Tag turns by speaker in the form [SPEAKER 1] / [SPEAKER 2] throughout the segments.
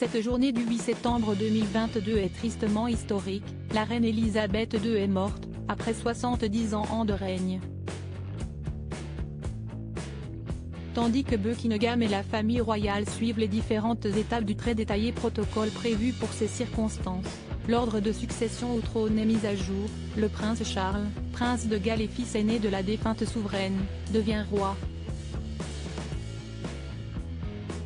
[SPEAKER 1] Cette journée du 8 septembre 2022 est tristement historique, la reine Elisabeth II est morte, après 70 ans de règne. Tandis que Buckingham et la famille royale suivent les différentes étapes du très détaillé protocole prévu pour ces circonstances, l'ordre de succession au trône est mis à jour, le prince Charles, prince de Galles et fils aîné de la défunte souveraine, devient roi.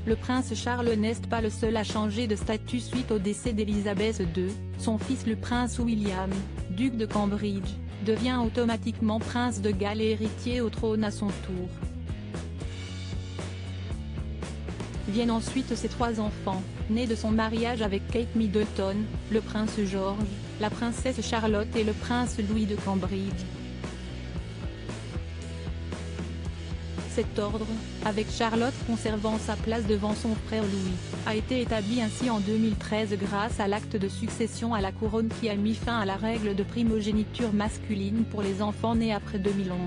[SPEAKER 1] Le prince Charles n'est pas le seul à changer de statut suite au décès d'Élisabeth II, son fils le prince William, duc de Cambridge, devient automatiquement prince de Galles et héritier au trône à son tour. Viennent ensuite ses trois enfants, nés de son mariage avec Kate Middleton, le prince George, la princesse Charlotte et le prince Louis de Cambridge. Cet ordre, avec Charlotte conservant sa place devant son frère Louis, a été établi ainsi en 2013 grâce à l'acte de succession à la couronne qui a mis fin à la règle de primogéniture masculine pour les enfants nés après 2011.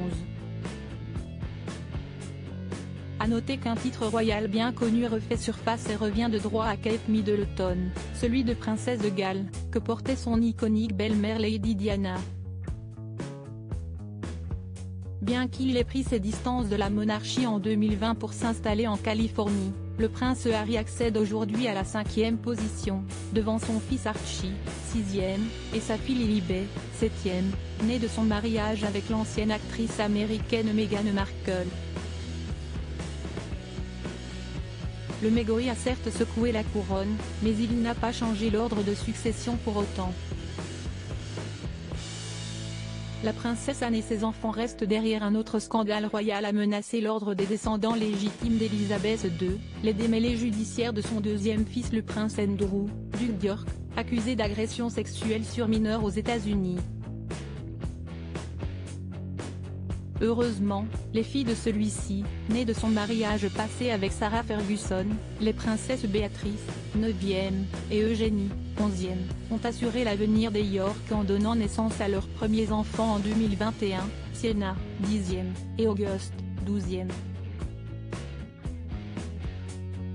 [SPEAKER 1] A noter qu'un titre royal bien connu refait surface et revient de droit à Kate Middleton, celui de princesse de Galles, que portait son iconique belle-mère Lady Diana. Bien qu'il ait pris ses distances de la monarchie en 2020 pour s'installer en Californie, le prince Harry accède aujourd'hui à la 5e position, devant son fils Archie, 6e, et sa fille Lilibet, 7e, née de son mariage avec l'ancienne actrice américaine Meghan Markle. Le Mégori a certes secoué la couronne, mais il n'a pas changé l'ordre de succession pour autant. La princesse Anne et ses enfants restent derrière un autre scandale royal a menacé l'ordre des descendants légitimes d'Élisabeth II, les démêlés judiciaires de son deuxième fils le prince Andrew, duc d'York, accusé d'agression sexuelle sur mineurs aux États-Unis. Heureusement, les filles de celui-ci, nées de son mariage passé avec Sarah Ferguson, les princesses Béatrice, 9e, et Eugénie, 11e, ont assuré l'avenir des York en donnant naissance à leurs premiers enfants en 2021, Sienna, 10e, et Auguste, 12e.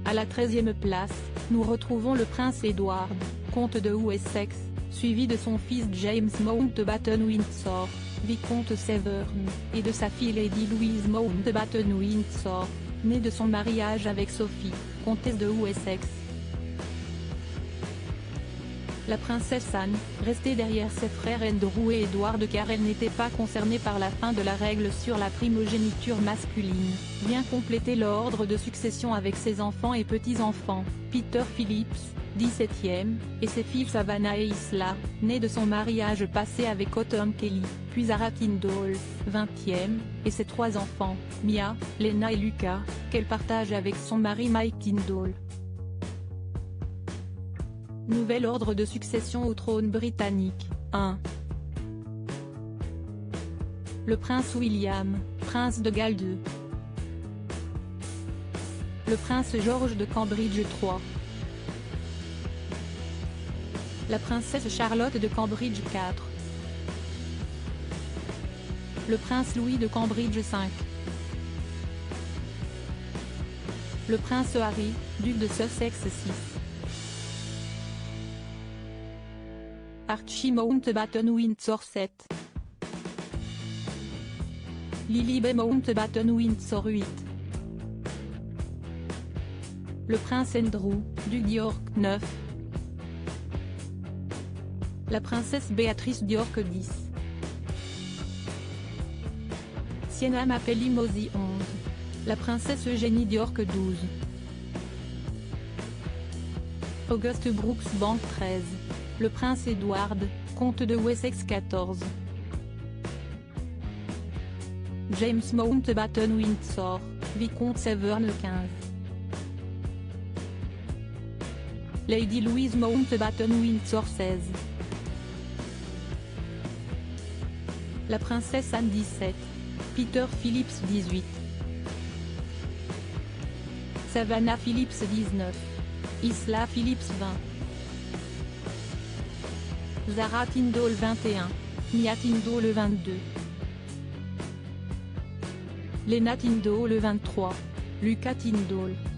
[SPEAKER 1] À la 13e place, nous retrouvons le prince Edward, comte de Wessex, suivi de son fils James Mountbatten-Windsor, vicomte Severn, et de sa fille Lady Louise Mountbatten-Windsor, née de son mariage avec Sophie, comtesse de Wessex. La princesse Anne, restée derrière ses frères Andrew et Edward car elle n'était pas concernée par la fin de la règle sur la primogéniture masculine, vient compléter l'ordre de succession avec ses enfants et petits-enfants, Peter Phillips, 17e, et ses filles Savannah et Isla, nées de son mariage passé avec Autumn Kelly, puis Zara Tindall, 20e, et ses trois enfants, Mia, Lena et Lucas, qu'elle partage avec son mari Mike Tindall. Nouvel ordre de succession au trône britannique, 1. Le prince William, prince de Galles 2. Le prince George de Cambridge 3. La princesse Charlotte de Cambridge 4. Le prince Louis de Cambridge 5. Le prince Harry, duc de Sussex 6. Archie Mountbatten-Windsor 7. Lilibet Mountbatten-Windsor 8. Le prince Andrew, duc d'York 9. La princesse Béatrice d'York 10. Sienna Mapelli Mosey 11. La princesse Eugénie d'York 12. Auguste Brooks Bank 13. Le prince Edward, comte de Wessex 14. James Mountbatten-Windsor, vicomte Severn 15. Lady Louise Mountbatten-Windsor 16. La princesse Anne 17. Peter Phillips 18. Savannah Phillips 19. Isla Phillips 20. Zara Tindall 21. Mia Tindall 22. Lena Tindall 23. Lucas Tindall.